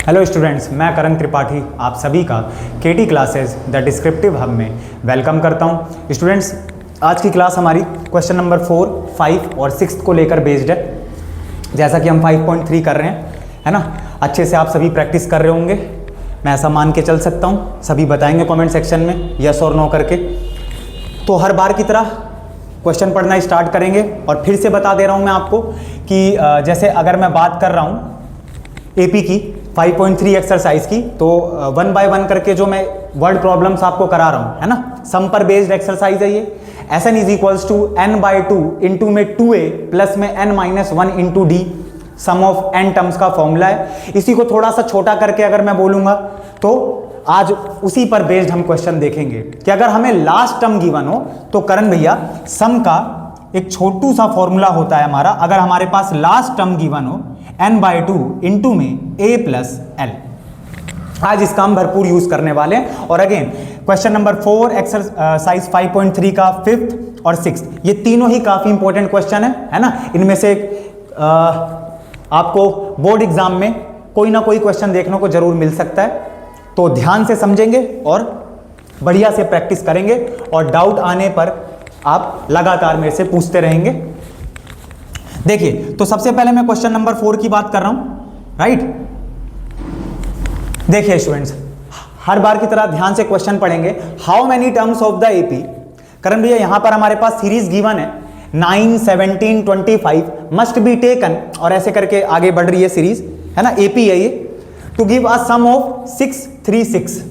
Hello students, मैं करण त्रिपाठी आप सभी का केटी क्लासेस द डिस्क्रिप्टिव हब में वेलकम करता हूं। स्टूडेंट्स, आज की क्लास हमारी क्वेश्चन नंबर 4, 5 और 6 को लेकर बेस्ड है। जैसा कि हम 5.3 कर रहे हैं, है ना, अच्छे से आप सभी प्रैक्टिस कर रहे होंगे, मैं ऐसा मान के चल सकता हूं। सभी बताएंगे कमेंट सेक्शन में यस और नो करके। तो हर बार की तरह क्वेश्चन पढ़ना स्टार्ट करेंगे और फिर से बता दे रहा हूं मैं आपको कि जैसे अगर मैं बात कर रहा हूं एपी की 5.3 एक्सरसाइज की, तो 1 बाय 1 करके जो मैं वर्ड प्रॉब्लम्स आपको करा रहा हूं, है ना, सम पर बेस्ड एक्सरसाइज है ये। Sn is equals to n/2 into में 2a प्लस में n-1 into d, sum of n terms का फॉर्मूला है। इसी को थोड़ा सा छोटा करके अगर मैं बोलूंगा तो आज उसी पर बेस्ड हम क्वेश्चन देखेंगे कि अगर हमें लास्ट टर्म गिवन हो तो करण भैया सम का एक छोटू सा फॉर्मूला होता है हमारा। अगर हमारे पास लास्ट टर्म गिवन हो n/2 इंटू में a प्लस l, आज इसका हम भरपूर यूज करने वाले हैं। और अगेन क्वेश्चन नंबर 4 एक्सरसाइज 5.3 का 5th और 6th, ये तीनों ही काफी इंपॉर्टेंट क्वेश्चन है ना। इनमें से आपको बोर्ड एग्जाम में कोई ना कोई क्वेश्चन देखने को जरूर मिल सकता है, तो ध्यान से समझेंगे और बढ़िया से प्रैक्टिस करेंगे और डाउट आने पर आप लगातार मेरे से पूछते रहेंगे। देखिए, तो सबसे पहले मैं क्वेश्चन नंबर 4 की बात कर रहा हूं, राइट। देखिए स्टूडेंट्स, हर बार की तरह ध्यान से क्वेश्चन पढ़ेंगे। How many terms of the AP, Karan भैया यहां पर हमारे पास सीरीज गिवन है 9, 17, 25 मस्ट बी टेकन, और ऐसे करके आगे बढ़ रही है सीरीज, है ना, एपी है ये, to give a sum of 636,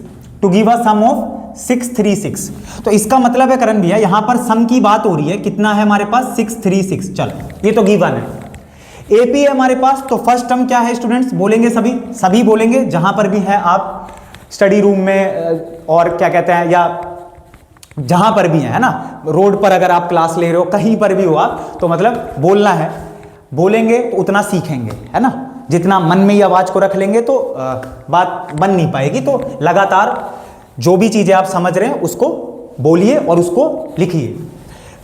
to give a sum of 636। तो इसका मतलब है करण भैया यहां पर सम की बात हो रही है, कितना है हमारे पास 636। चलो ये तो गिवन है, एपी है हमारे पास। तो फर्स्ट टर्म क्या है स्टूडेंट्स, बोलेंगे सभी बोलेंगे, जहां पर भी है आप स्टडी रूम में और क्या कहते हैं, या जहां पर भी है ना, रोड पर अगर आप क्लास ले रहे हो, कहीं पर भी हो आप, तो मतलब बोलना है। बोलेंगे तो उतना सीखेंगे, है ना। जितना मन में ही आवाज को रख लेंगे तो बात बन नहीं पाएगी। तो लगातार जो भी चीजें आप समझ रहे हैं उसको बोलिए और उसको लिखिए।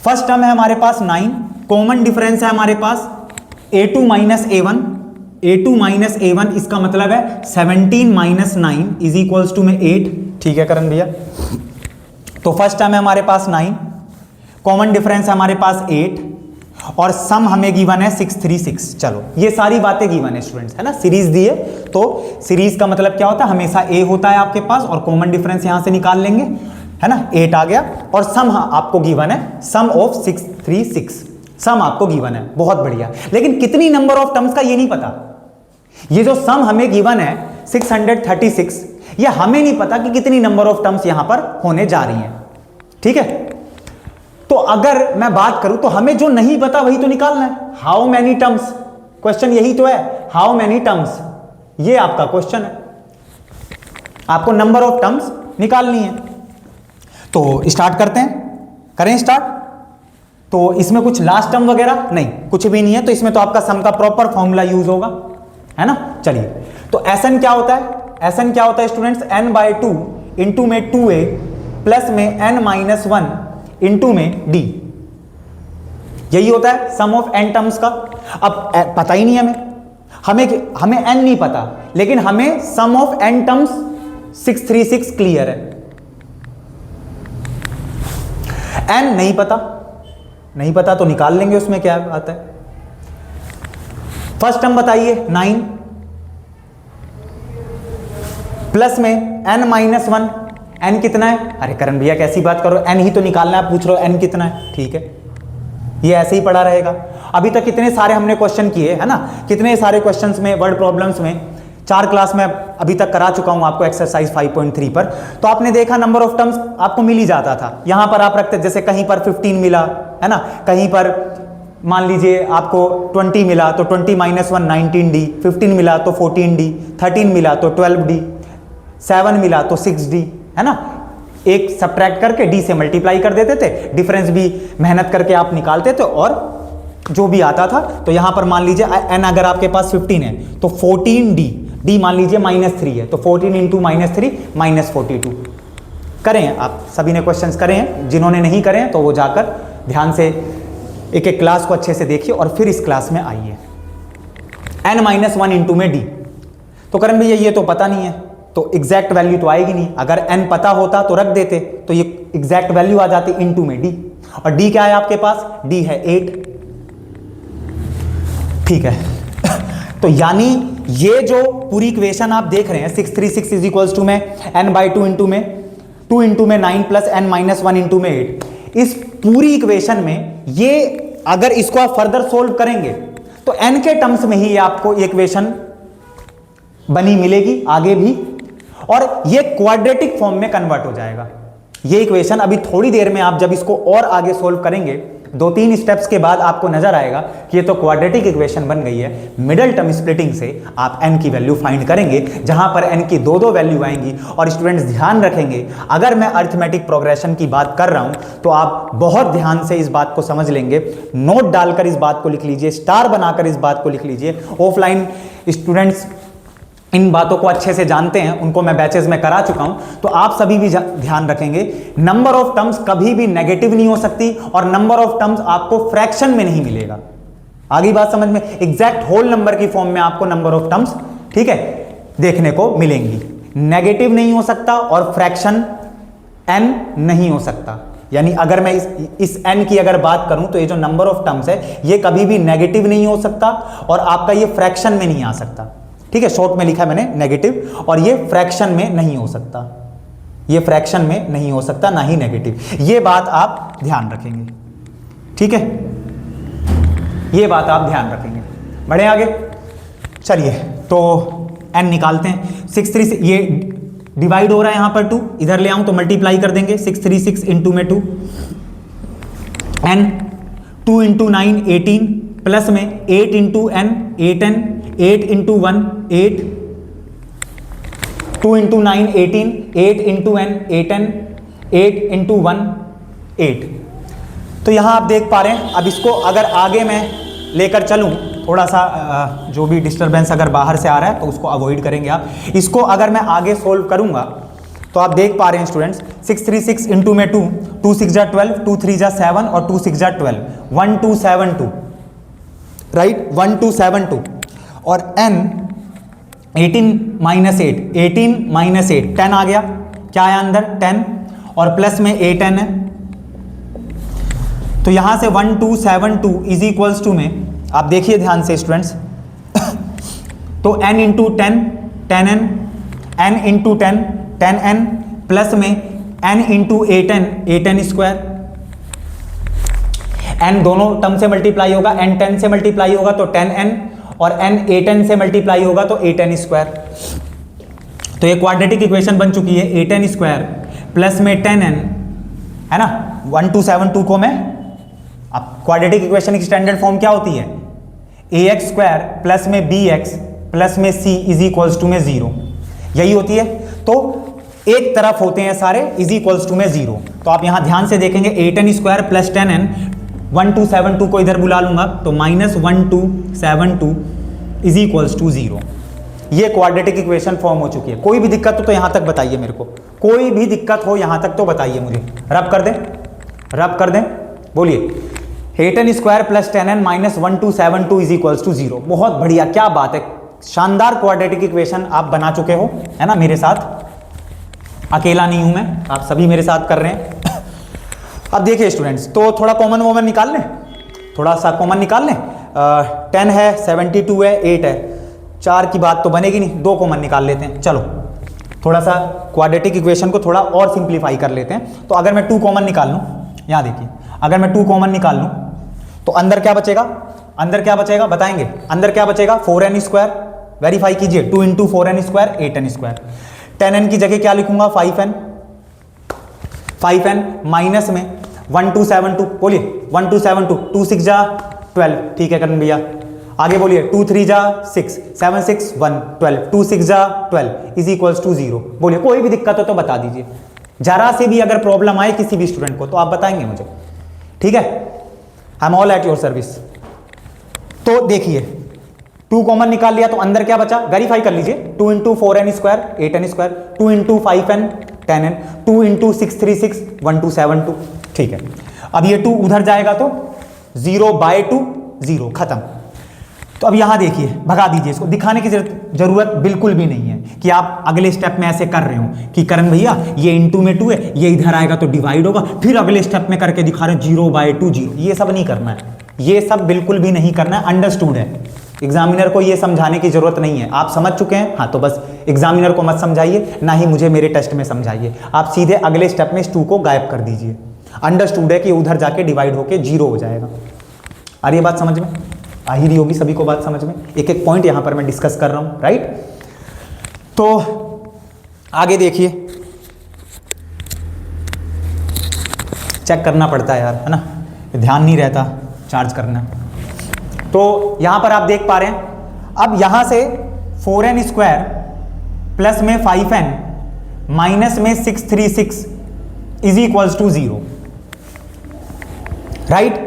फर्स्ट टर्म है हमारे पास 9, कॉमन डिफरेंस है हमारे पास a2 minus a1, a2 minus a1, इसका मतलब है 17 माइनस 9 इज इक्वल्स टू में 8। ठीक है करण भैया, तो फर्स्ट टर्म है हमारे पास 9, कॉमन डिफरेंस है हमारे पास 8 और सम हमें गिवन है 636। चलो ये सारी बातें गिवन है स्टूडेंट्स, है ना, सीरीज दी है, तो सीरीज का मतलब क्या होता है, हमेशा a होता है आपके पास और कॉमन डिफरेंस यहां से निकाल लेंगे, है ना, 8 आ गया। और सम आपको गिवन है सम ऑफ 636, सम आपको गिवन है, बहुत बढ़िया। लेकिन कितनी नंबर ऑफ टर्म्स का ये नहीं पता। ये जो सम हमें गिवन है 636, ये हमें नहीं पता कि कितनी नंबर ऑफ टर्म्स यहां पर होने जा रही हैं। ठीक है, तो अगर मैं बात करूं तो हमें जो नहीं पता वही तो निकालना है। हाउ मेनी टर्म्स, क्वेश्चन यही तो है, हाउ मेनी टर्म्स, ये आपका क्वेश्चन है, आपको नंबर ऑफ टर्म्स निकालनी है। तो स्टार्ट करते हैं, करें स्टार्ट। तो इसमें कुछ लास्ट टर्म वगैरह नहीं, कुछ भी नहीं है, तो इसमें तो आपका सम का प्रॉपर फॉर्मूला यूज होगा, है ना। चलिए, तो Sn क्या होता है, Sn क्या होता है स्टूडेंट्स, n/2 इंटू में 2a प्लस में n-1 इंटू में d, यही होता है सम ऑफ n टर्म्स का। अब पता ही नहीं हमें n नहीं पता, लेकिन हमें सम ऑफ n टर्म्स 636 क्लियर है। n नहीं पता तो निकाल लेंगे, उसमें क्या आता है। फर्स्ट टर्म बताइए 9 प्लस में n-1, n कितना है, अरे करण भैया कैसी बात करो, n ही तो निकालना है, आप पूछ रहे हो n कितना है। ठीक है, ये ऐसे ही पड़ा रहेगा। अभी तक कितने सारे हमने क्वेश्चन किए, है ना, कितने सारे क्वेश्चंस में, वर्ड प्रॉब्लम्स में 4 क्लास में अभी तक करा चुका हूं आपको एक्सरसाइज 5.3 पर। तो आपने देखा नंबर ऑफ टर्म्स आपको मिल ही जाता था, यहां पर आप रखते, जैसे कहीं पर 15 मिला, है ना, कहीं पर मान लीजिए आपको 20 मिला तो 20 माइनस 1 19d, 15 मिला तो 14d, 13 मिला तो 12d, 7 मिला तो 6d, है ना। एक सब्ट्रैक्ट करके d से मल्टीप्लाई कर देते थे, डिफरेंस भी मेहनत करके आप निकालते थे और जो भी आता था। तो यहां पर मान लीजिए n अगर आपके पास 15 है तो 14d, d मान लीजिए -3 है, तो 14 इंटू -3 -42। करें आप सभी ने क्वेश्चंस करे हैं, जिन्होंने नहीं करे हैं तो वो जाकर ध्यान से एक एक क्लास को अच्छे से देखिए और फिर इस क्लास में आइए। n-1 इंटू में d, तो करण भैया ये तो पता नहीं है, तो एग्जैक्ट वैल्यू तो आएगी नहीं। अगर n पता होता तो रख देते, तो ये एग्जैक्ट वैल्यू आ जाती इनटू में d, और d क्या है आपके पास, d है 8। ठीक है तो यानी ये जो पूरी इक्वेशन आप देख रहे हैं 636 इज इक्वल्स टू में n/2 इंटू में 2 इंटू में 9 प्लस n-1 इंटू में 8, इस पूरी इक्वेशन में ये अगर इसको आप फर्दर सोल्व करेंगे तो n के टर्म्स में ही आपको इक्वेशन बनी मिलेगी आगे भी, और ये क्वाड्रेटिक फॉर्म में कन्वर्ट हो जाएगा ये इक्वेशन। अभी थोड़ी देर में आप जब इसको और आगे सोल्व करेंगे 2-3 स्टेप्स के बाद आपको नजर आएगा कि ये तो क्वाड्रेटिक इक्वेशन बन गई है। मिडल टर्म स्प्लिटिंग से आप n की वैल्यू फाइंड करेंगे, जहां पर n की दो वैल्यू आएंगी। और स्टूडेंट्स ध्यान रखेंगे, अगर मैं अरिथमेटिक प्रोग्रेशन की बात कर रहा हूं तो आप बहुत ध्यान से इस बात को समझ लेंगे। नोट डालकर इस बात को लिख लीजिए, स्टार बनाकर इस बात को लिख लीजिए। ऑफलाइन स्टूडेंट्स इन बातों को अच्छे से जानते हैं, उनको मैं बैचेस में करा चुका हूं, तो आप सभी भी ध्यान रखेंगे। नंबर ऑफ टर्म्स कभी भी नेगेटिव नहीं हो सकती, और नंबर ऑफ टर्म्स आपको फ्रैक्शन में नहीं मिलेगा। आगे बात समझ में, एग्जैक्ट होल नंबर की फॉर्म में आपको नंबर ऑफ टर्म्स, ठीक है, देखने को मिलेंगी। नेगेटिव नहीं हो सकता और फ्रैक्शन n नहीं हो सकता। यानी अगर मैं इस n की अगर बात करूं तो ये जो नंबर ऑफ टर्म्स है ये कभी भी नेगेटिव नहीं हो सकता, और आपका ये फ्रैक्शन में नहीं आ सकता। ठीक है, शॉर्ट में लिखा है मैंने नेगेटिव, और ये फ्रैक्शन में नहीं हो सकता, ये फ्रैक्शन में नहीं हो सकता, ना ही नेगेटिव। ये बात आप ध्यान रखेंगे, ठीक है, ये बात आप ध्यान रखेंगे। बढ़े आगे, चलिए तो n निकालते हैं। 636 ये डिवाइड हो रहा है यहां पर 2, इधर ले आऊं तो मल्टीप्लाई कर देंगे। 636 इंटू में 2, n 2 इंटू 9 18 प्लस में 8 into n 8n 8 into 1 8, 2 into 9 18, 8 into n 8n 8 into 1 8। तो यहां आप देख पा रहे हैं। अब इसको अगर आगे मैं लेकर चलूं, थोड़ा सा जो भी डिस्टरबेंस अगर बाहर से आ रहा है तो उसको अवॉइड करेंगे आप। इसको अगर मैं आगे सोल्व करूंगा तो आप देख पा रहे हैं स्टूडेंट्स, 636 इंटू में 2, 2 6 जा 12, 2 3 जा 7 और 2 6 जा 12, 1272, राइट, 1272। और n 18 माइनस 8, 18 माइनस 8 10 आ गया, क्या आया अंदर 10, और प्लस में 8n है। तो यहां से 1272 इज इक्वल्स टू में आप देखिए ध्यान से स्टूडेंट्स तो n into 10 10n, n into 10 10n, plus में n into 8n 8n square. n दोनों टर्म से मल्टीप्लाई होगा, n 10 से मल्टीप्लाई होगा तो 10n, और n 8n से मल्टीप्लाई होगा तो 8n स्क्वायर। तो ये क्वाड्रेटिक इक्वेशन बन चुकी है 8n स्क्वायर प्लस में 10n, है ना। 1272 को मैं, अब क्वाड्रेटिक इक्वेशन की स्टैंडर्ड फॉर्म क्या होती है, ax स्क्वायर प्लस में bx प्लस में c इज इक्वल्स टू में 0, यही होती है। तो एक तरफ होते हैं सारे इज इक्वल्स टू में 0। तो आप यहां ध्यान से देखेंगे 8n स्क्वायर प्लस 10n, 1272 को इधर बुला लूंगा तो -1272 इज इक्वल्स टू 0। ये क्वाड्रेटिक इक्वेशन फॉर्म हो चुकी है। कोई भी दिक्कत हो तो यहां तक बताइए मेरे को, कोई भी दिक्कत हो यहां तक तो बताइए मुझे। रब कर दें, रब कर दें, बोलिए। 8n square plus 10n minus 1272 is equals to 0। बहुत बढ़िया, क्या बात है, शानदार क्वाड्रेटिक इक्वेशन आप बना चुके हो, है ना। मेरे साथ अकेला नहीं हूं मैं, आप सभी मेरे साथ कर रहे हैं। अब देखिए स्टूडेंट्स, तो थोड़ा कॉमन वॉमन निकाल लें, थोड़ा सा कॉमन निकाल लें। 10 है, 72 है, 8 है, 4 की बात तो बनेगी नहीं, 2 कॉमन निकाल लेते हैं। चलो थोड़ा सा क्वाड्रेटिक इक्वेशन को थोड़ा और सिंप्लीफाई कर लेते हैं। तो अगर मैं 2 कॉमन निकाल लूँ, यहाँ देखिए, अगर मैं 2 कॉमन निकाल लूँ तो अंदर क्या बचेगा, अंदर क्या बचेगा बताएंगे, अंदर क्या बचेगा 4n स्क्वायर, वेरीफाई कीजिए, 2 into 4n square 8n square. 10n की जगह क्या लिखूंगा 5n, 5n माइनस में 1272, बोलिए 1272, 2 6 जा 12, ठीक है करण भैया। आगे बोलिए 2 3 जा 6, 7 6 1 12, 2 6 जा 12 इज इक्वल्स टू 0। बोलिए कोई भी दिक्कत हो तो बता दीजिए, जरा से भी अगर प्रॉब्लम आए किसी भी स्टूडेंट को तो आप बताएंगे मुझे, ठीक है। I am all at your service. तो देखिए 2 कॉमन निकाल लिया तो अंदर क्या बचा, वेरीफाई कर लीजिए। 2 into 4n square 8n square, 2 into 5n 10n, 2 into 636 1272, ठीक है। अब ये 2 उधर जाएगा तो 0/2 0, खत्म। तो अब यहां देखिए, भगा दीजिए इसको, दिखाने की जरूरत बिल्कुल भी नहीं है कि आप अगले स्टेप में ऐसे कर रहे हो कि करण भैया ये इनटू में 2 है, ये इधर आएगा तो डिवाइड होगा, फिर अगले स्टेप में करके दिखा रहे हो 0/2 0। ये सब नहीं करना है, ये सब बिल्कुल भी नहीं करना है। अंडरस्टूड है, एग्जामिनर को ये समझाने की जरूरत नहीं है, आप समझ चुके हैं। हाँ, तो बस एग्जामिनर को मत समझाइए, ना ही मुझे मेरे टेस्ट में समझाइए, आप सीधे अगले स्टेप में इस 2 को गायब कर दीजिए। अंडरस्टूड है कि उधर जाके डिवाइड होके 0 हो जाएगा। आ रही है बात समझ में? आ ही रही होगी सभी को बात समझ में। एक एक पॉइंट यहां पर मैं डिस्कस कर रहा हूं, राइट। तो आगे देखिए, चेक करना पड़ता है यार, है ना, ध्यान नहीं रहता चार्ज करना। तो यहां पर आप देख पा रहे हैं, अब यहां से 4n² प्लस में 5n माइनस में 636 इज इक्वल्स टू 0, राइट।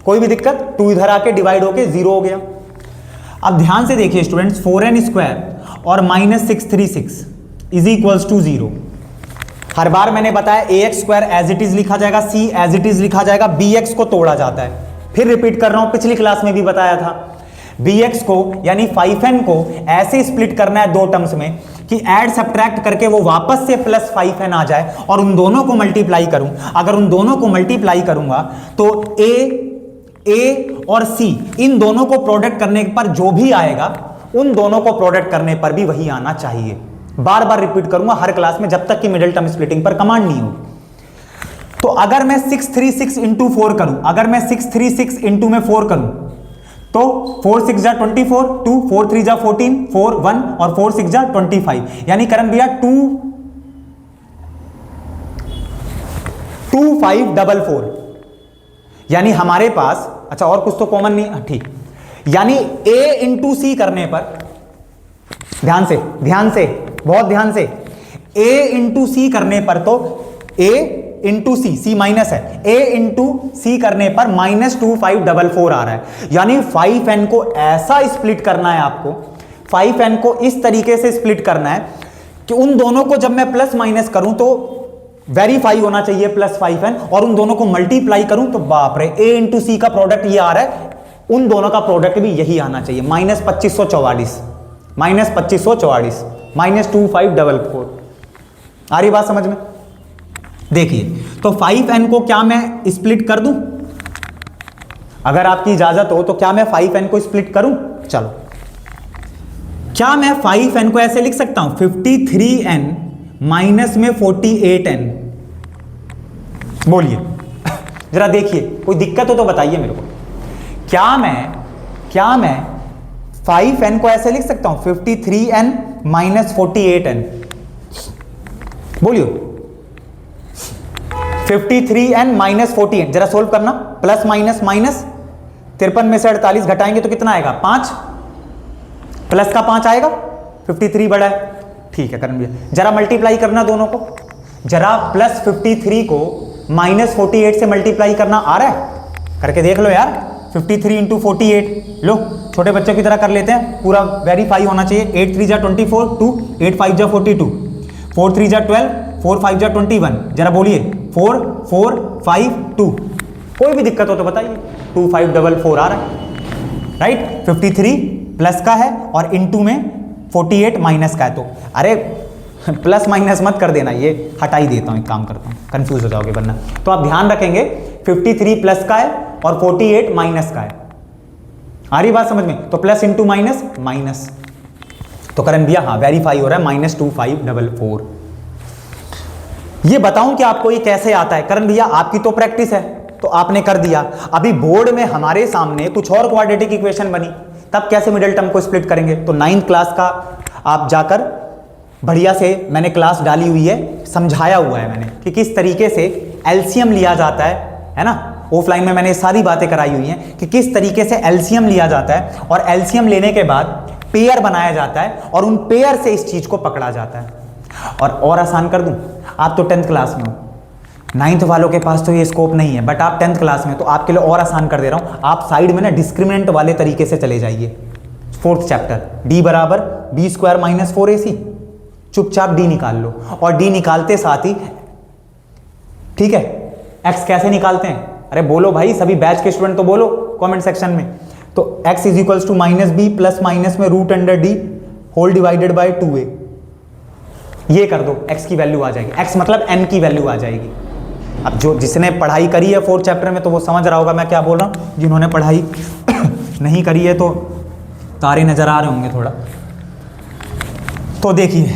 कोई भी दिक्कत? 2 इधर आके डिवाइड होके 0 हो गया। अब ध्यान से देखिए स्टूडेंट्स, 4n² और माइनस 636 इज इक्वल्स टू 0। हर बार मैंने बताया ax² एज इट इज लिखा जाएगा, c एज इट इज लिखा जाएगा, bx को तोड़ा जाता है। फिर रिपीट कर रहा हूं, पिछली क्लास में भी बताया था, bx को यानी 5n को ऐसे स्प्लिट करना है 2 टर्म्स में कि ऐड सब्ट्रैक्ट करके वो वापस से प्लस 5n आ जाए और उन दोनों को मल्टीप्लाई करूं। अगर उन दोनों को मल्टीप्लाई करूंगा तो a और c इन दोनों को प्रोडक्ट करने पर जो भी आएगा उन दोनों को प्रोडक्ट करने पर भी वही आना चाहिए। बार बार रिपीट करूंगा हर क्लास में जब तक कि मिडिल टर्म स्प्लिटिंग पर कमांड नहीं हो। तो अगर मैं 636 इंटू 4 करूं, अगर मैं 636 इंटू में 4 करूं तो 4 6 जा 24, 2 4 3 जा 14, 4 1 और 4 6 जा 25, यानी करण भैया 2544, यानी हमारे पास, अच्छा और कुछ तो कॉमन नहीं, ठीक, यानी a इंटू सी करने पर, ध्यान से बहुत ध्यान से, a इंटू सी करने पर तो a इंटू सी माइनस है, a इंटू सी करने पर -2544 आ रहा है। यानी 5n को ऐसा स्प्लिट करना है आपको, 5n को इस तरीके से स्प्लिट करना है कि उन दोनों को जब मैं प्लस माइनस करूं तो वेरीफाई होना चाहिए +5n, और उन दोनों को मल्टीप्लाई करूं तो बाप रे, a इंटू सी का प्रोडक्ट ये आ रहा है, उन दोनों का प्रोडक्ट भी यही आना चाहिए, -2544, -2544 आ रही बात समझ में? देखिए, तो 5n को क्या मैं स्प्लिट कर दूं? अगर आपकी इजाजत हो तो क्या मैं 5n को स्प्लिट करूं? चलो, क्या मैं 5n को ऐसे लिख सकता हूं, 53n माइनस में 48n? बोलिए जरा, देखिए कोई दिक्कत हो तो बताइए मेरे को। क्या मैं 5n को ऐसे लिख सकता हूं, 53n माइनस 48n? बोलिए, 53n माइनस 48, जरा सोल्व करना, प्लस माइनस माइनस, 53 में से 48 घटाएंगे तो कितना आएगा, 5, प्लस का 5 आएगा, 53 बड़ा है, ठीक है करण भैया। जरा मल्टीप्लाई करना दोनों को, जरा प्लस 53 को माइनस 48 से मल्टीप्लाई करना आ रहा है? करके देख लो यार, 53 इंटू 48, लो छोटे बच्चों की तरह कर लेते हैं, पूरा वेरीफाई होना चाहिए। 8 3 जा 24, 2 8 5 जा 42, 4 3 जा 12, 4 5 जा 21, जरा बोलिए 4 4 5 2, कोई भी दिक्कत हो तो बताइए। 2544 आ रहा है, राइट। 53 प्लस का है और इंटू में 48 माइनस का है, तो अरे प्लस माइनस मत कर देना, ये हटा ही देता हूं, एक काम करता हूं, कंफ्यूज हो जाओगे वरना। तो आप ध्यान रखेंगे 53 प्लस का है और 48 माइनस का है। आ रही बात समझ में? तो प्लस इंटू माइनस माइनस, तो करण भैया हाँ वेरीफाई हो रहा है, -2544। ये बताऊं कि आपको ये कैसे आता है? करण भैया आपकी तो प्रैक्टिस है तो आपने कर दिया, अभी बोर्ड में हमारे सामने कुछ और क्वाड्रेटिक इक्वेशन बनी, तब कैसे मिडिल टर्म को स्प्लिट करेंगे? तो 9th क्लास का आप जाकर बढ़िया से मैंने क्लास डाली हुई है, समझाया हुआ है मैंने कि किस तरीके से एलसीएम लिया जाता है ना। ऑफलाइन में मैंने सारी बातें कराई हुई हैं कि किस तरीके से एलसीएम लिया जाता है और एलसीएम लेने के बाद पेयर बनाया जाता है और उन पेयर से इस चीज को पकड़ा जाता है। और आसान कर दूं, आप तो 10th क्लास में हो, 9th वालों के पास तो ये स्कोप नहीं है, बट आप 10th क्लास में, तो आपके लिए और आसान कर दे रहा हूं। आप साइड में ना डिस्क्रिमिनेंट वाले तरीके से चले जाइए, 4th चैप्टर, d बराबर b² माइनस 4ac, चुपचाप d निकाल लो, और d निकालते साथ ही, ठीक है, x कैसे निकालते हैं? अरे बोलो भाई, सभी बैच के स्टूडेंट तो बोलो कमेंट सेक्शन में। तो x is equals to minus B plus minus में root under D whole divided by 2a, ये कर दो, x की वैल्यू आ जाएगी, x मतलब n की वैल्यू आ जाएगी। अब जो जिसने पढ़ाई करी है 4th चैप्टर में तो वो समझ रहा होगा मैं क्या बोल रहा हूँ, जिन्होंने पढ़ाई नहीं करी है तो तारे नजर आ रहे होंगे थोड़ा। तो देखिए,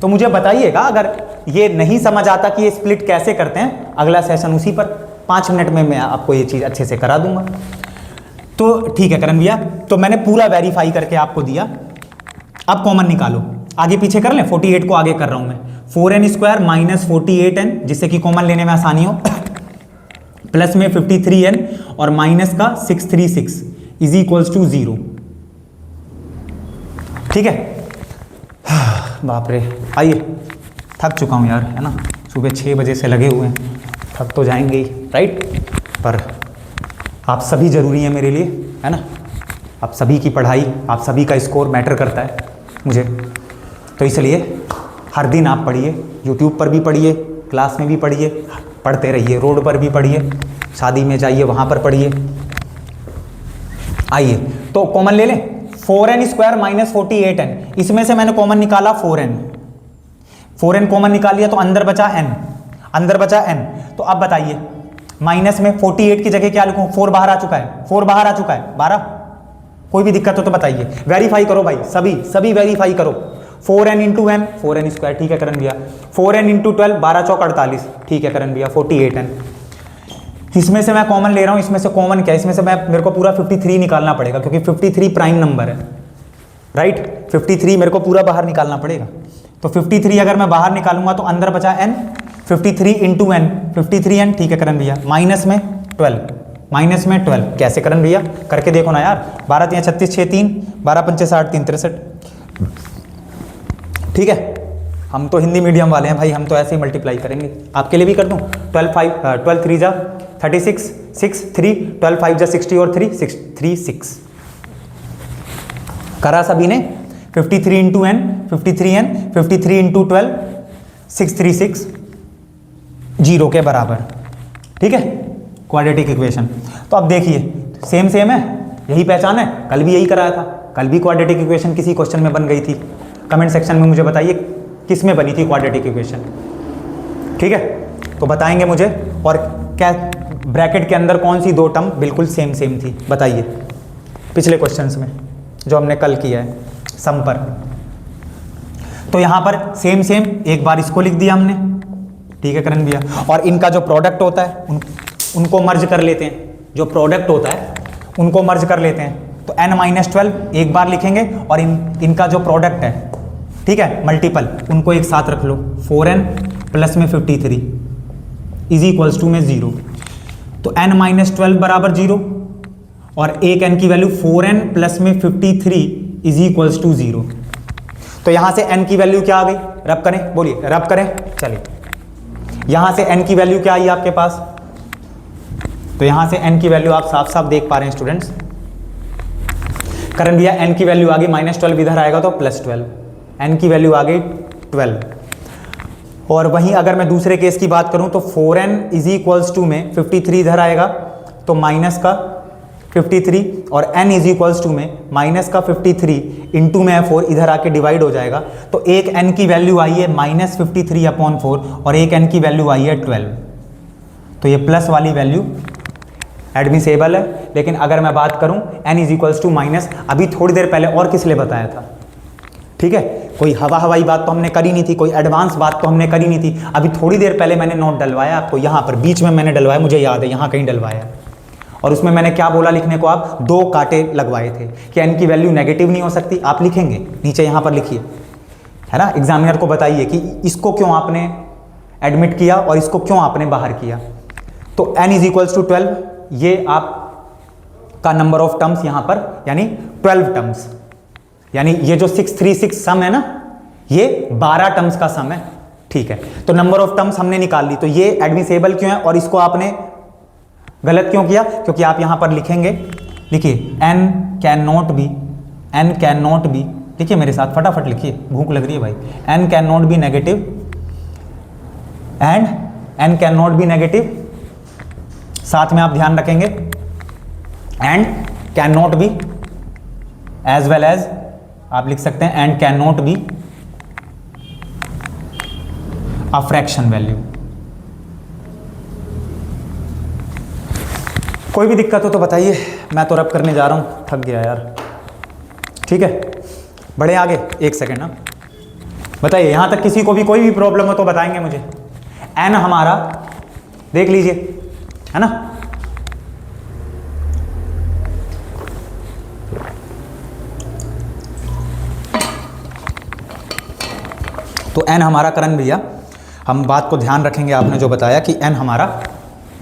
तो मुझे बताइएगा अगर ये नहीं समझ आता कि ये स्प्लिट कैसे करते हैं, अगला सेशन उसी पर 5 मिनट में मैं आपको ये चीज़ अच्छे से करा दूंगा। तो ठीक है करण भैया, तो मैंने पूरा वेरीफाई करके आपको दिया। अब कॉमन निकालो, आगे पीछे कर लें, 48 को आगे कर रहा हूं मैं, 4n स्क्वायर माइनस 48n जिससे कि कॉमन लेने में आसानी हो, प्लस में 53n और माइनस का 636 इज इक्वल्स टू 0। ठीक है, बाप रे, आइए, थक चुका हूँ यार, है ना, सुबह 6 बजे से लगे हुए हैं, थक तो जाएंगे ही, राइट, पर आप सभी ज़रूरी हैं मेरे लिए, है ना, आप सभी की पढ़ाई, आप सभी का स्कोर मैटर करता है मुझे, तो इसलिए हर दिन आप पढ़िए, यूट्यूब पर भी पढ़िए, क्लास में भी पढ़िए, पढ़ते रहिए, रोड पर भी पढ़िए, शादी में जाइए वहाँ पर पढ़िए। आइए, तो कॉमन ले लें, 4n स्क्वायर माइनस 48n, इसमें से मैंने कॉमन निकाला 4n कॉमन निकाल लिया तो अंदर बचा n। तो अब बताइए माइनस में 48 की जगह क्या लिखूं, 4 बाहर आ चुका है, 12, कोई भी दिक्कत हो तो बताइए, वेरीफाई करो भाई, सभी वेरीफाई करो। 4n into N, 4n square, ठीक है करण भैया, 4n इंटू 12, 12 चौक 48, ठीक है करण भैया, 48n। इसमें से मैं कॉमन ले रहा हूं, इसमें से कॉमन क्या है, इसमें से मेरे को पूरा 53 निकालना पड़ेगा क्योंकि 53 प्राइम नंबर है, राइट, 53 मेरे को पूरा बाहर निकालना पड़ेगा। तो 53 अगर मैं बाहर निकालूंगा तो अंदर बचा n, 53 इंटू एन, 53n, ठीक है करण भैया, माइनस में 12, कैसे करण भैया, करके देखो ना यार, 12 3 36 6 3, 12 5 60 3 63, ठीक है, हम तो हिंदी मीडियम वाले हैं भाई, हम तो ऐसे ही मल्टीप्लाई करेंगे, आपके लिए भी कर दूं, 12 3 जा 36, 6 3, 12 5 जा 60 और 3 6 3 6, करा सभी ने, 53 इंटू एन, 53n, 53 इंटू 12, 636, 0 के बराबर, ठीक है, क्वाड्रेटिक इक्वेशन। तो अब देखिए सेम है, यही पहचान है, कल भी यही कराया था, कल भी क्वाड्रेटिक इक्वेशन किसी क्वेश्चन में बन गई थी, कमेंट सेक्शन में मुझे बताइए किस में बनी थी क्वाड्रेटिक इक्वेशन, ठीक है, तो बताएंगे मुझे, और क्या ब्रैकेट के अंदर कौन सी 2 टर्म बिल्कुल सेम थी, बताइए, पिछले क्वेश्चंस में जो हमने कल किया है सम पर। तो यहां पर सेम एक बार इसको लिख दिया हमने, ठीक है करण भैया, और इनका जो प्रोडक्ट होता है उनको मर्ज कर लेते हैं, जो प्रोडक्ट होता है उनको मर्ज कर लेते हैं, तो n-12 एक बार लिखेंगे और इनका जो प्रोडक्ट है, ठीक है, मल्टीपल, उनको एक साथ रख लो, 4n प्लस में 53 इज इक्वल्स टू में 0, तो n-12 बराबर 0 और एक n की वैल्यू 4n प्लस में 53 इज इक्वल्स टू 0। तो यहां से n की वैल्यू क्या आ गई, रब करें, बोलिए रब करें, चलिए, यहां से n की वैल्यू क्या आई आपके पास, तो यहां से n की वैल्यू आप साफ देख पा रहे हैं स्टूडेंट्स, करण भैया n की वैल्यू आ गई -12, इधर आएगा तो +12, n की वैल्यू आ गई 12। और वहीं अगर मैं दूसरे केस की बात करूं तो 4n इज इक्वल्स टू में 53 इधर आएगा तो माइनस का 53 और n इज इक्वल्स टू में माइनस का 53 इंटू में 4 इधर आके डिवाइड हो जाएगा, तो एक n की वैल्यू आई है -53/4 और एक n की वैल्यू आई है 12, तो ये प्लस वाली वैल्यू एडमिसेबल है। लेकिन अगर मैं बात करूं n is equals to minus, अभी थोड़ी देर पहले और किस लिए बताया था, ठीक है, कोई हवाई बात तो हमने करी नहीं थी, कोई एडवांस बात तो हमने करी नहीं थी, अभी थोड़ी देर पहले मैंने नोट डलवाया आपको, यहाँ पर बीच में मैंने डलवाया, मुझे याद है यहाँ कहीं डलवाया, और उसमें मैंने क्या बोला लिखने को, आप 2 कांटे लगवाए थे कि n की वैल्यू नेगेटिव नहीं हो सकती, आप लिखेंगे नीचे यहाँ पर लिखिए, है ना, एग्जामिनर को बताइए कि इसको क्यों आपने एडमिट किया और इसको क्यों आपने बाहर किया। तो n इज इक्वल्स टू 12, ये आपका नंबर ऑफ टर्म्स यहाँ पर, यानी 12 टर्म्स, यानी ये जो 636 सम है ना, ये 12 टर्म्स का सम है, ठीक है। तो नंबर ऑफ टर्म्स हमने निकाल ली, तो ये एडमिसेबल क्यों है और इसको आपने गलत क्यों किया, क्योंकि आप यहां पर लिखेंगे, लिखिए n कैन नॉट बी, लिखिए मेरे साथ फटाफट लिखिए, भूख लग रही है भाई, n can not be negative and n can not be negative, साथ में आप ध्यान रखेंगे and can not be as well as आप लिख सकते हैं and can not be a fraction value. कोई भी दिक्कत हो तो बताइए, मैं तो रब करने जा रहा हूं, थक गया यार। ठीक है, बढ़े आगे। एक सेकेंड ना, बताइए यहां तक किसी को भी कोई भी प्रॉब्लम हो तो बताएंगे मुझे। एन हमारा देख लीजिए, है ना, तो एन हमारा करण भैया, हम बात को ध्यान रखेंगे, आपने जो बताया कि एन हमारा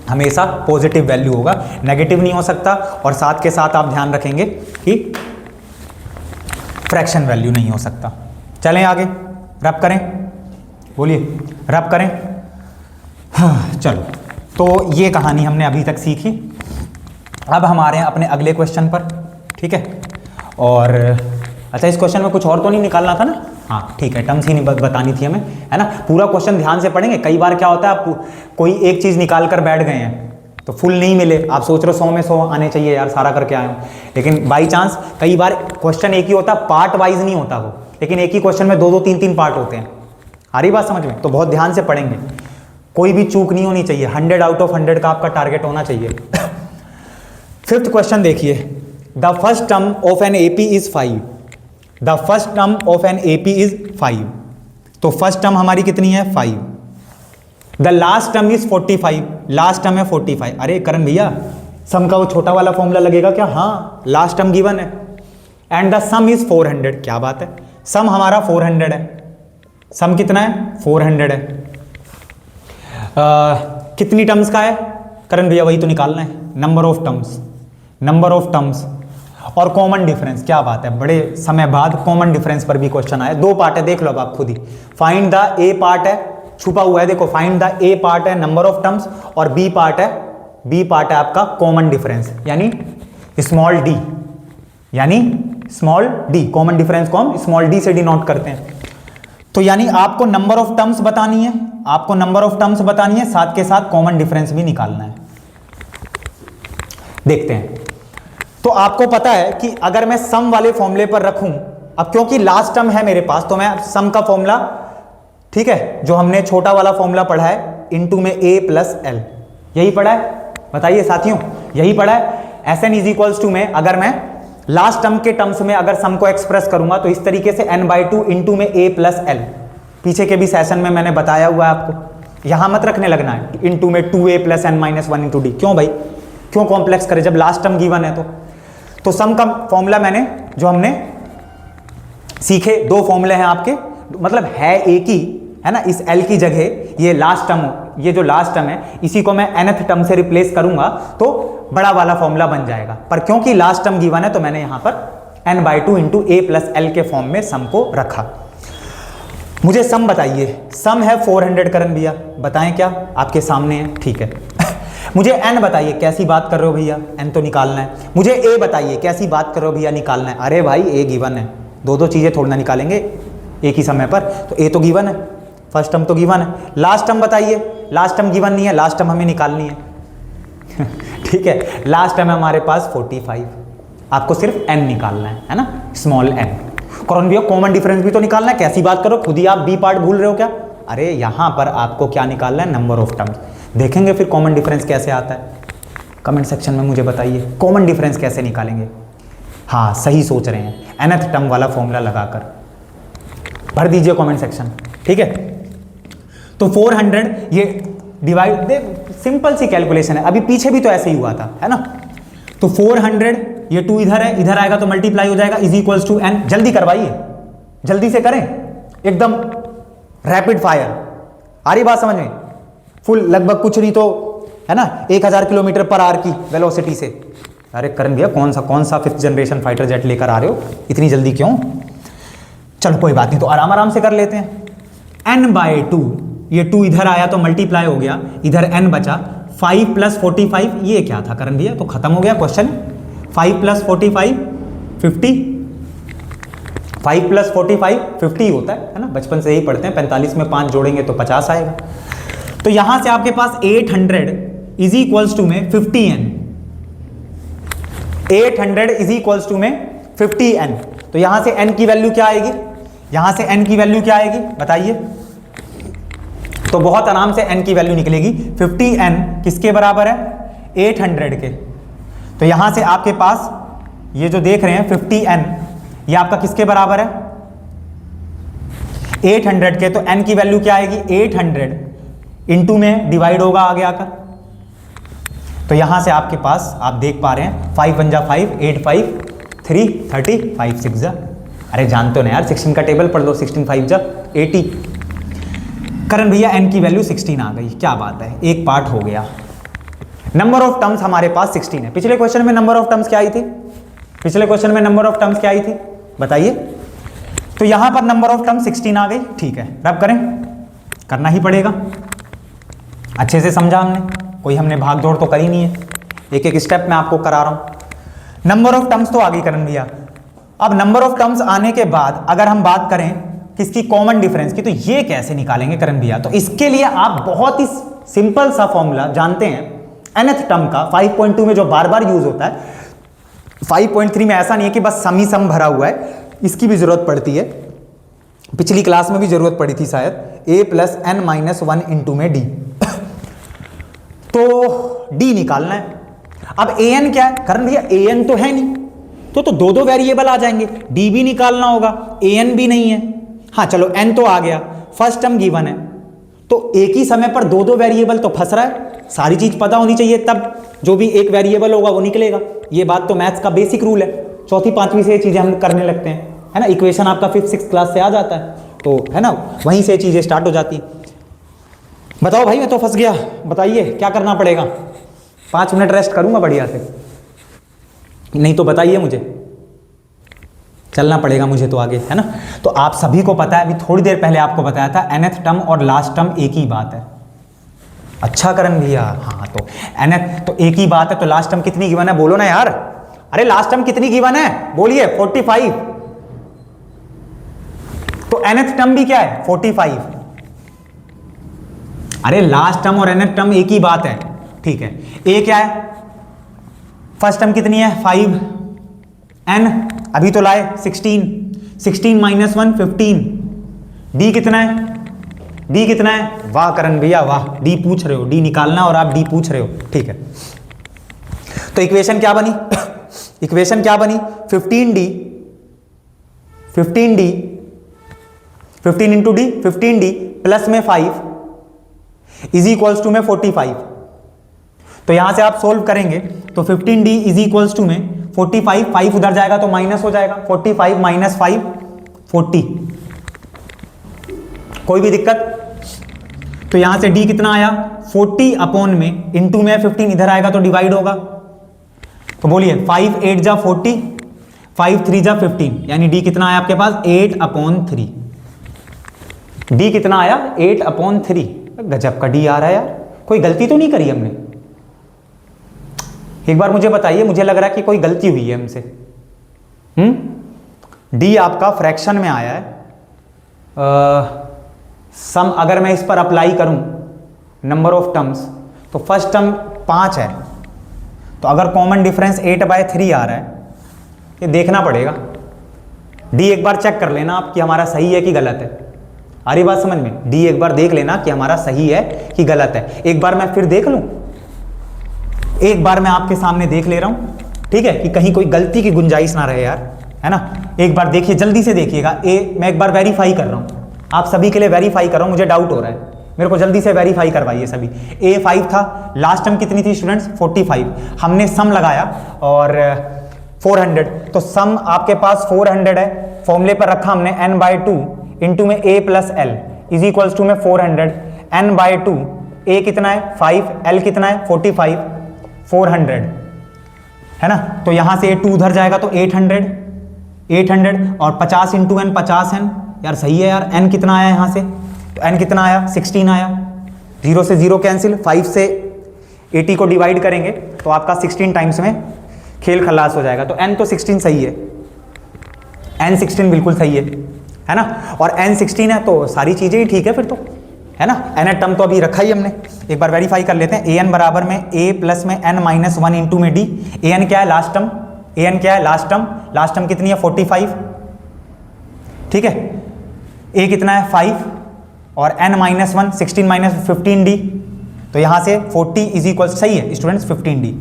हमेशा पॉजिटिव वैल्यू होगा, नेगेटिव नहीं हो सकता। और साथ के साथ आप ध्यान रखेंगे कि फ्रैक्शन वैल्यू नहीं हो सकता। चलें आगे, रब करें, बोलिए रब करें। हाँ चलो, तो ये कहानी हमने अभी तक सीखी। अब हमारे हैं अपने अगले क्वेश्चन पर। ठीक है, और अच्छा इस क्वेश्चन में कुछ और तो नहीं निकालना था ना? हाँ ठीक है, टर्म्स ही बतानी थी हमें, है ना। पूरा क्वेश्चन ध्यान से पढ़ेंगे। कई बार क्या होता है, आप कोई एक चीज़ निकाल कर बैठ गए हैं तो फुल नहीं मिले, आप सोच रहे हो 100 में 100 आने चाहिए यार, सारा करके आए हो, लेकिन बाई चांस कई बार क्वेश्चन एक ही होता, पार्ट वाइज नहीं होता वो, लेकिन एक ही क्वेश्चन में 2-2 3-3 पार्ट होते हैं। आ रही बात समझ में? तो बहुत ध्यान से पढ़ेंगे, कोई भी चूक नहीं होनी चाहिए। 100 आउट ऑफ 100 का आपका टारगेट होना चाहिए। 5th क्वेश्चन देखिए, the first term of an AP is 5। The first term of an AP is 5। तो फर्स्ट टर्म हमारी कितनी है? 5। The last term is 45। Last term है 45। अरे करण भैया, सम का वो छोटा वाला फॉर्मूला लगेगा क्या? हाँ, लास्ट टर्म गिवन है। And the some is 400। क्या बात है, सम हमारा 400 है। सम कितना है? 400 है। कितनी टर्म्स का है करण भैया? वही तो निकालना है, number of terms. Number of terms और कॉमन डिफरेंस। क्या बात है, बड़े समय बाद कॉमन डिफरेंस पर भी क्वेश्चन आया। 2 पार्ट है, देख लो अब आप खुद ही। फाइंड द ए पार्ट है, छुपा हुआ है, देखो फाइंड द ए पार्ट है नंबर ऑफ टर्म्स, और बी पार्ट है आपका कॉमन डिफरेंस, यानी स्मॉल डी, यानी स्मॉल डी। कॉमन डिफरेंस को हम स्मॉल डी से डिनोट करते हैं। तो यानी आपको नंबर ऑफ टर्म्स बतानी है, आपको नंबर ऑफ टर्म्स बतानी है, साथ के साथ कॉमन डिफरेंस भी निकालना है। देखते हैं। तो आपको पता है कि अगर मैं सम वाले फॉर्मूले पर रखूं, अब क्योंकि लास्ट टर्म है मेरे पास, तो मैं सम का फॉर्मूला, ठीक है, जो हमने छोटा वाला फॉर्मूला पढ़ा है, इनटू में a प्लस एल, यही पढ़ा है, बताइए साथियों, यही पढ़ा है। Sn इज इक्वल्स टू में अगर मैं लास्ट टर्म के टर्म्स में अगर सम को एक्सप्रेस करूंगा तो इस तरीके से n/2 इंटू में a प्लस एल। पीछे के भी सेशन में मैंने बताया हुआ है आपको, यहां मत रखने लगना है इंटू में 2a plus n minus 1 into D. क्यों भाई, क्यों कॉम्प्लेक्स करे जब लास्ट टर्म गिवन है? तो सम का फॉर्मूला मैंने जो हमने सीखे, 2 फॉर्मूले हैं आपके, मतलब है एक ही, है ना। इस l की जगह ये लास्ट टर्म, ये जो लास्ट टर्म है, इसी को मैं nth टर्म से रिप्लेस करूंगा तो बड़ा वाला फॉर्मूला बन जाएगा। पर क्योंकि लास्ट टर्म गिवन है तो मैंने यहां पर n/2 into a plus L के फॉर्म में सम को रखा। मुझे सम बताइए, सम है 400 करण भैया, बताएं क्या? आपके सामने है, ठीक है। मुझे n बताइए, कैसी बात कर रहे हो भैया? n तो निकालना है। मुझे a बताइए, कैसी बात कर रहे हो भैया? निकालना है। अरे भाई a गिवन है, 2-2 चीजें थोड़ी ना निकालेंगे एक ही समय पर, तो a तो गिवन है, फर्स्ट टर्म तो गिवन है। लास्ट टर्म बताइए, लास्ट टर्म गिवन नहीं है, लास्ट टर्म हमें निकालनी है। ठीक है, लास्ट टर्म है हमारे पास 45, आपको सिर्फ n निकालना है ना, स्मॉल n। कौन भैया कॉमन डिफरेंस भी तो निकालना है, कैसी बात करो, खुद ही आप बी पार्ट भूल रहे हो क्या? अरे यहां पर आपको क्या निकालना है? Number of terms. देखेंगे फिर कॉमन डिफरेंस कैसे आता है, कमेंट सेक्शन में मुझे बताइए कॉमन डिफरेंस कैसे निकालेंगे। हाँ सही सोच रहे हैं, nth टर्म वाला फॉर्मूला लगाकर भर दीजिए कमेंट सेक्शन, ठीक है। तो 400 ये डिवाइड, सिंपल सी कैलकुलेशन है, अभी पीछे भी तो ऐसे ही हुआ था, है ना। तो 400, ये 2 इधर है, इधर आएगा तो मल्टीप्लाई हो जाएगा, इज इक्वल्स टू n। जल्दी करवाइए, जल्दी से करें, एकदम रैपिड फायर। आ रही बात समझ में? फुल लगभग कुछ नहीं तो, है ना, 1000 किलोमीटर पर आवर की वेलोसिटी से। अरे करण भैया कौन सा 5th जनरेशन फाइटर जेट लेकर आ रहे हो, इतनी जल्दी क्यों? चलो कोई बात नहीं, तो आराम आराम से कर लेते हैं। n/2, ये 2 इधर आया तो मल्टीप्लाई हो गया, इधर n बचा। 5 प्लस 45, ये क्या था करण भैया? तो खत्म हो गया क्वेश्चन। 5 प्लस 45 50, 5 प्लस 45 50 होता है ना, बचपन से यही पढ़ते हैं। 45 में 5 जोड़ेंगे तो 50 आएगा। तो यहां से आपके पास 800 इज इक्वल्स टू में 50n, 800 इज इक्वल्स टू में 50n। तो यहां से n की वैल्यू क्या आएगी, यहां से n की वैल्यू क्या आएगी बताइए। तो बहुत आराम से n की वैल्यू निकलेगी 50n किसके बराबर है, 800 के। तो यहां से आपके पास ये जो देख रहे हैं 50n ये आपका किसके बराबर है, 800 के। तो n की वैल्यू क्या आएगी, 800 इंटू में डिवाइड होगा आगे आकर। तो यहां से आपके पास आप देख पा रहे हैं 5 1 जा 5, 8 5 3 30 5 6 जा, अरे जानते हो ना यार 16 का टेबल पढ़ लो, 16 5 जा 80। करण भैया n की वैल्यू 16 आ गई, क्या बात है, एक पार्ट हो गया। नंबर ऑफ टर्म्स हमारे पास 16 है। पिछले क्वेश्चन में नंबर ऑफ टर्म्स क्या आई थी, पिछले क्वेश्चन में नंबर ऑफ टर्म्स क्या आई थी बताइए। तो यहां पर नंबर ऑफ टर्म्स 16 आ गई, ठीक है। रब करें, करना ही पड़ेगा, अच्छे से समझा हमने, कोई हमने भाग दौड़ तो करी नहीं है, एक एक स्टेप मैं आपको करा रहा हूं। नंबर ऑफ टर्म्स तो आ गई करण भैया। अब नंबर ऑफ टर्म्स आने के बाद अगर हम बात करें किसकी, कॉमन डिफरेंस की, तो ये कैसे निकालेंगे करण भैया। तो इसके लिए आप बहुत ही सिंपल सा फॉर्मूला जानते हैं nth टर्म का, 5.2 में जो बार बार यूज होता है। 5.3 में ऐसा नहीं है कि बस सम ही सम भरा हुआ है, इसकी भी जरूरत पड़ती है, पिछली क्लास में भी जरूरत पड़ी थी शायद, a plus n minus 1 into में d। तो d निकालना है। अब an क्या है करण भैया, an तो है नहीं, तो दो दो वेरिएबल आ जाएंगे, d भी निकालना होगा, an भी नहीं है। हाँ चलो n तो आ गया, फर्स्ट टर्म गिवन है, तो एक ही समय पर दो दो वेरिएबल तो फंस रहा है, सारी चीज पता होनी चाहिए तब जो भी एक वेरिएबल होगा वो निकलेगा। ये बात तो मैथ्स का बेसिक रूल है, चौथी पांचवी से ये चीजें हम करने लगते हैं, है ना। इक्वेशन आपका 5th 6th क्लास से आ जाता है, तो है ना, वहीं से चीजें स्टार्ट हो जाती। बताओ भाई, मैं तो फंस गया, बताइए क्या करना पड़ेगा। 5 मिनट रेस्ट करूंगा बढ़िया से, नहीं तो बताइए मुझे, चलना पड़ेगा मुझे तो आगे, है ना। तो आप सभी को पता है, अभी थोड़ी देर पहले आपको बताया था nth टर्म और लास्ट टर्म एक ही बात है। अच्छा करण भैया, हाँ तो nth तो एक ही बात है, तो लास्ट टर्म कितनी गिवन है बोलो ना यार, अरे लास्ट टर्म कितनी गिवन है बोलिए, 45। तो nth टर्म भी क्या है 45। अरे लास्ट टर्म और nth टर्म एक ही बात है, ठीक है। a क्या है, फर्स्ट टर्म कितनी है 5, n अभी तो लाए 16, 16 माइनस 1 15, d कितना है, d कितना है, वाह करण भैया वाह, d पूछ रहे हो, d निकालना और आप d पूछ रहे हो, ठीक है। तो इक्वेशन क्या बनी, इक्वेशन क्या बनी, 15d 15 into D 15d plus में 5 इज इक्वल्स टू में 45। तो यहां से आप सोल्व करेंगे तो 15d इज इक्वल्स टू में 45, 5 उधर जाएगा तो माइनस हो जाएगा, 45 माइनस 5 40। कोई भी दिक्कत, तो यहां से d कितना आया 40 अपॉन में इंटू में 15 इधर आएगा तो डिवाइड होगा। तो बोलिए 5 8 जा 40, 5 3 जा 15, यानी d कितना आया आपके पास 8 अपॉन 3। d कितना आया 8 अपॉन 3, गजब का d आ रहा है यार, कोई गलती तो नहीं करी हमने। एक बार मुझे बताइए, मुझे लग रहा है कि कोई गलती हुई है हमसे। d आपका फ्रैक्शन में आया है, सम अगर मैं इस पर अप्लाई करूं नंबर ऑफ टर्म्स, तो फर्स्ट टर्म 5 है, तो अगर कॉमन डिफरेंस 8/3 आ रहा है, ये देखना पड़ेगा। d एक बार चेक कर लेना आप कि हमारा सही है कि गलत है, आ रही बात समझ में, d एक बार देख लेना कि हमारा सही है कि गलत है। एक बार मैं फिर देख लूं, एक बार मैं आपके सामने देख ले रहा हूं, ठीक है, कि कहीं कोई गलती की गुंजाइश ना रहे यार, है ना। एक बार देखिए, जल्दी से देखिएगा। मैं एक बार वेरीफाई कर रहा हूं, आप सभी के लिए वेरीफाई कर रहा हूं, मुझे डाउट हो रहा है, मेरे को जल्दी से वेरीफाई करवाइए सभी। a 5 था, लास्ट टर्म कितनी थी स्टूडेंट्स 45, हमने सम लगाया और 400, तो सम आपके पास 400 है, फॉर्मूले पर रखा हमने n/2 इंटू में a plus L is equals to में 400, n/2 a कितना है 5, l कितना है 45, 400 है ना। तो यहां से 2 उधर जाएगा तो 800 और 50 इंटू n 50n, यार सही है यार। n कितना आया यहां से, तो n कितना आया 16 आया, 0 से 0 कैंसिल, 5 से 80 को डिवाइड करेंगे तो आपका 16 टाइम्स में खेल खलास हो जाएगा। तो n तो 16 सही है, n 16 बिल्कुल सही है ना। और n 16 है तो सारी चीजें ही ठीक है फिर तो, है ना। n टर्म तो अभी रखा ही हमने, एक बार वेरीफाई कर लेते हैं। an बराबर में a प्लस में n माइनस 1 इंटू में d, an क्या है लास्ट टर्म an क्या है, लास्ट टर्म कितनी है 45, ठीक है, a कितना है 5 और n माइनस 1 16 माइनस 15d, तो यहां से 40 इज इक्वल, सही है स्टूडेंट्स 15d,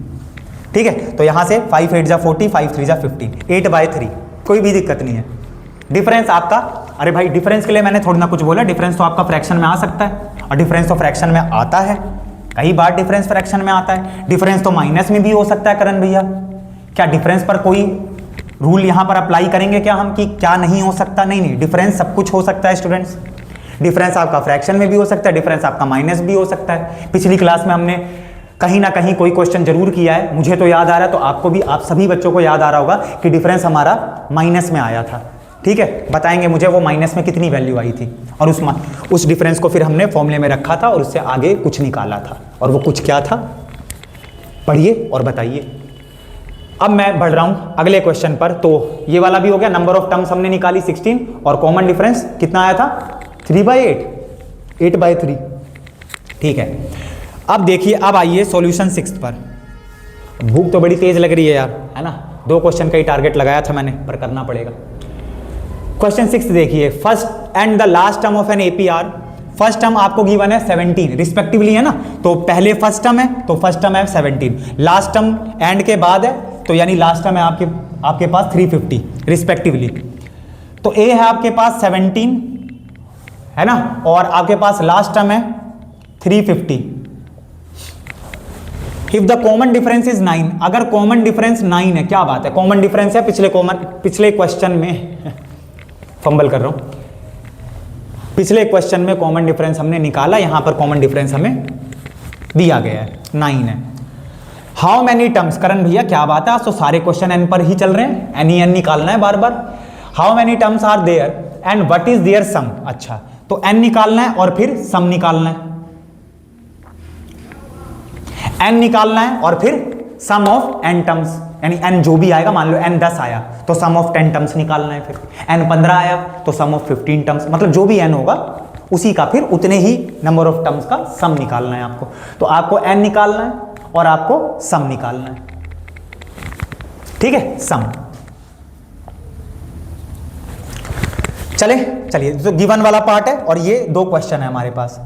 ठीक है। तो यहां से 5 8 जा 40, 5 3 जा 15, 8/3, कोई भी दिक्कत नहीं है। डिफरेंस आपका, अरे भाई डिफरेंस के लिए मैंने थोड़ी ना कुछ बोला, डिफरेंस तो आपका फ्रैक्शन में आ सकता है और डिफरेंस तो फ्रैक्शन में आता है, कई बार डिफरेंस फ्रैक्शन में आता है। डिफरेंस तो माइनस में भी हो सकता है करण भैया, क्या डिफरेंस पर कोई रूल यहां पर अप्लाई करेंगे क्या हम कि क्या नहीं हो सकता? नहीं नहीं, डिफरेंस सब कुछ हो सकता है स्टूडेंट्स। डिफरेंस आपका फ्रैक्शन में भी हो सकता है, डिफरेंस आपका माइनस भी हो सकता है। पिछली क्लास में हमने कहीं ना कहीं कोई क्वेश्चन जरूर किया है, मुझे तो याद आ रहा है, तो आपको भी, आप सभी बच्चों को याद आ रहा होगा कि डिफरेंस हमारा माइनस में आया था, ठीक है। बताएंगे मुझे वो माइनस में कितनी वैल्यू आई थी, और उस डिफरेंस को फिर हमने फॉर्मूले में रखा था और उससे आगे कुछ निकाला था, और वो कुछ क्या था, पढ़िए और बताइए। अब मैं बढ़ रहा हूं अगले क्वेश्चन पर। तो ये वाला भी हो गया, नंबर ऑफ टर्म्स हमने निकाली 16 और कॉमन डिफरेंस कितना आया था 3/8, 8/3, ठीक है। अब देखिए, अब आइए सॉल्यूशन 6 पर। भूख तो बड़ी तेज लग रही है यार, है ना, 2 क्वेश्चन का ही टारगेट लगाया था मैंने, पर करना पड़ेगा। क्वेश्चन 6 देखिए, first and the last term of an APR. First term आपको गिवन है 17 रिस्पेक्टिवली, है ना, तो पहले फर्स्ट टर्म है तो फर्स्ट टर्म है 17, लास्ट टर्म एंड के बाद है तो यानी लास्ट टर्म है आपके पास 350 रिस्पेक्टिवली। तो ए है आपके पास 17, है ना, और आपके पास लास्ट टर्म है 350। If the common difference is 9, अगर कॉमन डिफरेंस 9 है, क्या बात है, कॉमन डिफरेंस है, पिछले क्वेश्चन में फंबल कर रहा हूं, पिछले क्वेश्चन में कॉमन डिफरेंस हमने निकाला, यहां पर कॉमन डिफरेंस हमें दिया गया है 9 है। हाउ मेनी टर्म्स, करण भैया क्या बात है, आज तो सारे क्वेश्चन एन पर ही चल रहे हैं, एन ही एन निकालना है बार बार। How many terms are there and what is their sum. अच्छा, तो एन निकालना है और फिर सम निकालना है, एन निकालना है और फिर सम ऑफ एन टर्म्स, यानी एन जो भी आएगा, मान लो एन 10 आया तो सम ऑफ 10 टर्म्स निकालना है, फिर एन 15 आया तो सम ऑफ 15 टर्म्स, मतलब जो भी एन होगा उसी का फिर उतने ही नंबर ऑफ टर्म्स का सम निकालना है आपको। तो आपको एन निकालना है और आपको सम निकालना है, ठीक है, सम। चलिए तो गिवन वाला पार्ट है और ये 2 क्वेश्चन है हमारे पास,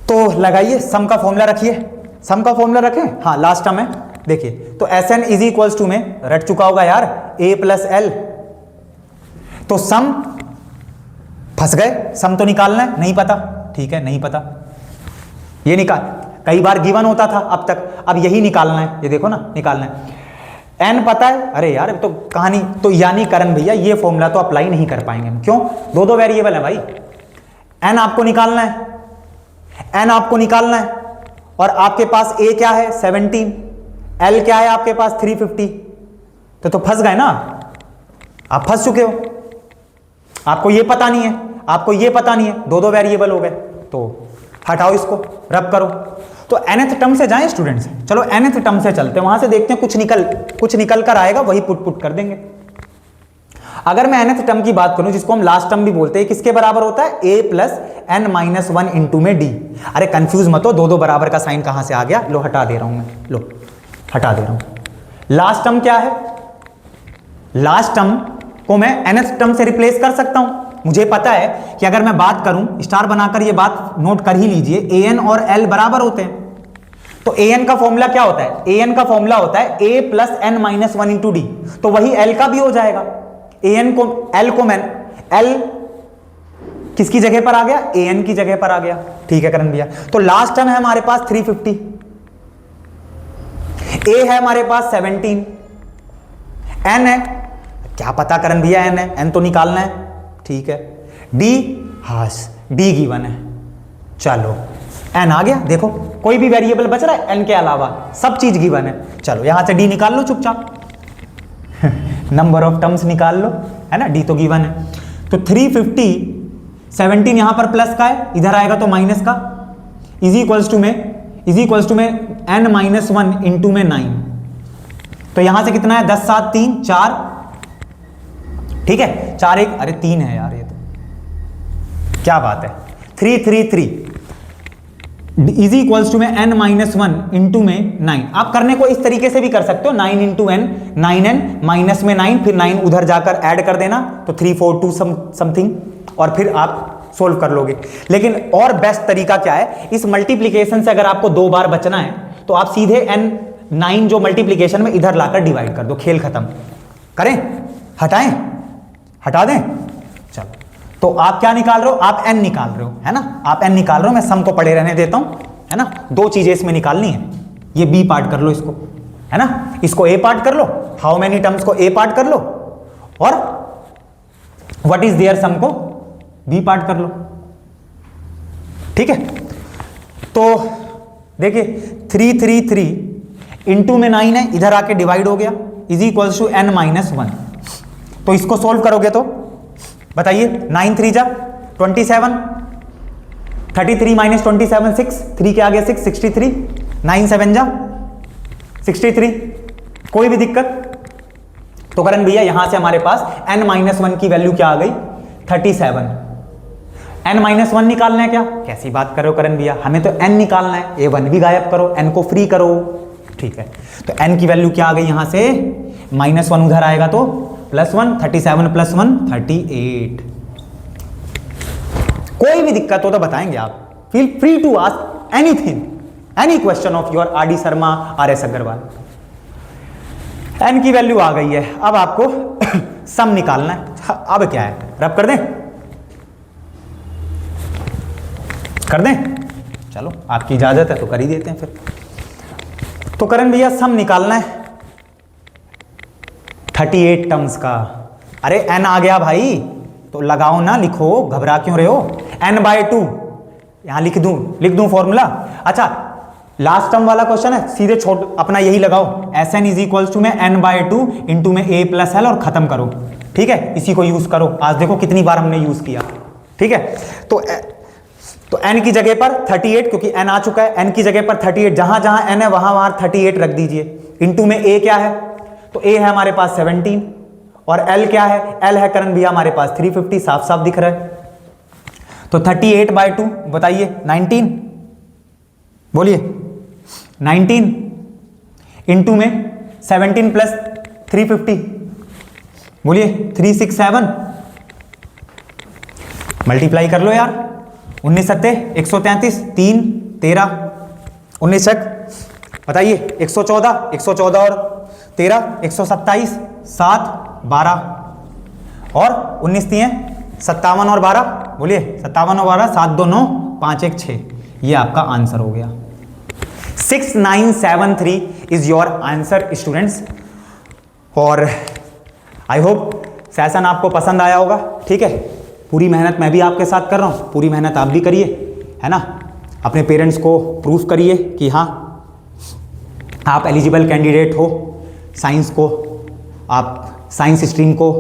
तो लगाइए सम का फॉर्मूला, रखिए सम का फॉर्मूला रखें, हाँ लास्ट टर्म है, देखिए तो S N is equals to में रट चुका होगा यार ए प्लस एल, तो सम, फंस गए, सम तो निकालना है, नहीं पता, ठीक है नहीं पता, ये निकाल, कई बार गिवन होता था अब तक, अब यही निकालना है, ये देखो ना निकालना है। एन पता है, अरे यार तो कहानी, तो यानी करण भैया ये फॉर्मूला तो अप्लाई नहीं कर पाएंगे हम, क्यों, 2 वेरिएबल है भाई, एन आपको निकालना है, एन आपको निकालना है, और आपके पास ए क्या है 17, एल क्या है आपके पास 350, तो फंस गए ना, आप फंस चुके हो, आपको ये पता नहीं है, आपको ये पता नहीं है, 2 वेरिएबल हो गए, तो हटाओ इसको, रब करो। तो nth टर्म से जाएं स्टूडेंट्स, चलो nth टर्म से चलते हैं, वहां से देखते हैं कुछ निकल कर आएगा, वही पुट कर देंगे। अगर मैं nth टर्म की बात करूं, जिसको हम लास्ट टर्म भी बोलते हैं, किसके बराबर होता है, a plus n minus 1 into में d। अरे कंफ्यूज मत हो, 2 बराबर का साइन कहां से आ गया, लो हटा दे रहा हूं मैं, लो हटा दे रहा हूं। लास्ट टर्म क्या है, लास्ट टर्म को मैं nth टर्म से रिप्लेस कर सकता हूं। मुझे पता है कि अगर मैं बात करूं, स्टार बनाकर ये बात नोट कर ही लीजिए, an और l बराबर होते हैं, तो an का फॉर्मूला क्या होता है, an का फॉर्मूला होता है a plus n minus 1 into D, तो वही l का भी हो जाएगा। an को, l को मैं, l किसकी जगह पर आ गया, an की जगह पर आ गया, ठीक है करण भैया। तो लास्ट टर्म है हमारे पास 350, a है हमारे पास 17, n है, क्या पता करण भैया n है, n तो निकालना है, ठीक है, d, हास d गिवन है, चलो n आ गया, देखो कोई भी वेरिएबल बच रहा है n के अलावा, सब चीज गिवन है, चलो यहां से d निकाल लो चुपचाप नंबर ऑफ टर्म्स निकाल लो, है ना, d तो गिवन है। तो 350, 17 यहां पर प्लस का है, इधर आएगा तो माइनस का, इज इक्वल्स टू में n माइनस 1 इंटू में 9, तो यहां से कितना है 10 7 3 4, ठीक है, 4 1, अरे 3 है यार, ये तो क्या बात है, 3 3 3, इज इक्वल्स टू में n माइनस वन इंटू में 9। आप करने को इस तरीके से भी कर सकते हो, 9 इंटू n, 9n माइनस में 9, फिर 9 उधर जाकर ऐड कर देना तो 3 4 2 समथिंग, और फिर आप सोल्व कर लोगे। लेकिन और बेस्ट तरीका क्या है, इस मल्टीप्लीकेशन से अगर आपको 2 बार बचना है तो आप सीधे n9 जो मल्टीप्लीकेशन में इधर लाकर डिवाइड कर दो, खेल खत्म। करें, हटाएं, हटा दें, चलो। तो आप क्या निकाल रहे हो, आप n निकाल रहे हो, है ना, आप n निकाल रहे हो, मैं सम को पढ़े रहने देता हूं, है ना। 2 चीजें इसमें निकालनी है, ये b पार्ट कर लो इसको, है ना, इसको a पार्ट कर लो, हाउ मेनी टर्म्स को a पार्ट कर लो, और व्हाट इज देयर सम को b पार्ट कर लो, ठीक है। तो देखिए 3 3 3 इंटू में 9 है, इधर आके डिवाइड हो गया, is equals to n minus 1। तो इसको सोल्व करोगे तो बताइए, 9 3 जा 27, 33 माइनस 27 6, 3 के आगे 6 63, 9 7 जा 63। कोई भी दिक्कत? तो करण भैया यहां से हमारे पास n माइनस 1 की वैल्यू क्या आ गई, 37। n माइनस 1 निकालना है क्या? कैसी बात कर रहे हो करण भैया, हमें तो n निकालना है, a 1 भी गायब करो, n को फ्री करो, ठीक है। तो n की वैल्यू क्या आ गई यहां से, -1 उधर आएगा तो +1, 37 + 1 38। कोई भी दिक्कत हो तो बताएंगे आप, feel free to ask anything, any question of your R D Sharma, RS Agarwal. n की वैल्यू आ गई है, अब आपको सम निकालना है। अब क्या है, रब कर दें, कर दें, चलो आपकी इजाजत है तो कर ही देते हैं फिर। तो करण भैया सम निकालना है 38 टर्म्स का। अरे n आ गया भाई, तो लगाओ ना, लिखो, घबरा क्यों रहे हो, n/2 यहां लिख दूं फॉर्मूला। अच्छा लास्ट टर्म वाला क्वेश्चन है, सीधे छोड़ अपना यही लगाओ, Sn इज इक्वल्स टू में n/2 इंटू में a + l और खत्म करो, ठीक है। इसी को यूज करो, आज देखो कितनी बार हमने यूज किया, ठीक है। तो n की जगह पर 38, क्योंकि n आ चुका है, n की जगह पर 38, जहां जहां n है वहां 38 रख दीजिए। इंटू में a क्या है, तो a है हमारे पास 17, और l क्या है, l है करण भैया हमारे पास 350, साफ साफ दिख रहा है। तो 38/2 बताइए 19, बोलिए 19 इंटू में 17 + 350, बोलिए 367, मल्टीप्लाई कर लो यार, 19 सत्ते 133, 3 13, 19 छक बताइए 114, 114 और 13 127, 7 12 और 19 दिए 57 और 12, बोलिए 57 और 12, 7 2 9 5 1 6, ये आपका आंसर हो गया। 6973 इज योर आंसर स्टूडेंट्स। और आई होप सेशन आपको पसंद आया होगा, ठीक है। पूरी मेहनत मैं भी आपके साथ कर रहा हूँ, पूरी मेहनत आप भी करिए, है ना। अपने पेरेंट्स को प्रूफ करिए कि हाँ आप एलिजिबल कैंडिडेट हो। साइंस को, आप साइंस स्ट्रीम को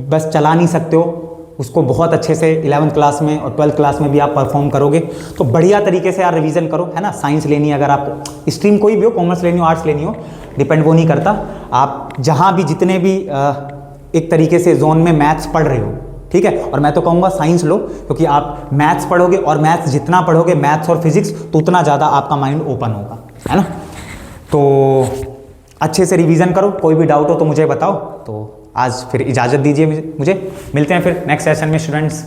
बस चला नहीं सकते हो, उसको बहुत अच्छे से 11th क्लास में और 12th क्लास में भी आप परफॉर्म करोगे। तो बढ़िया तरीके से यार रिवीजन करो, है ना। साइंस लेनी है अगर आपको, स्ट्रीम कोई भी हो, कॉमर्स लेनी हो, आर्ट्स लेनी हो, डिपेंड वो नहीं करता। आप जहाँ भी जितने भी एक तरीके से जोन में मैथ्स पढ़ रहे हो, ठीक है। और मैं तो कहूँगा साइंस लो, क्योंकि आप मैथ्स पढ़ोगे और मैथ्स जितना पढ़ोगे, मैथ्स और फिजिक्स, तो उतना ज़्यादा आपका माइंड ओपन होगा, है ना। तो अच्छे से रिवीजन करो, कोई भी डाउट हो तो मुझे बताओ। तो आज फिर इजाज़त दीजिए मुझे, मिलते हैं फिर नेक्स्ट सेशन में स्टूडेंट्स।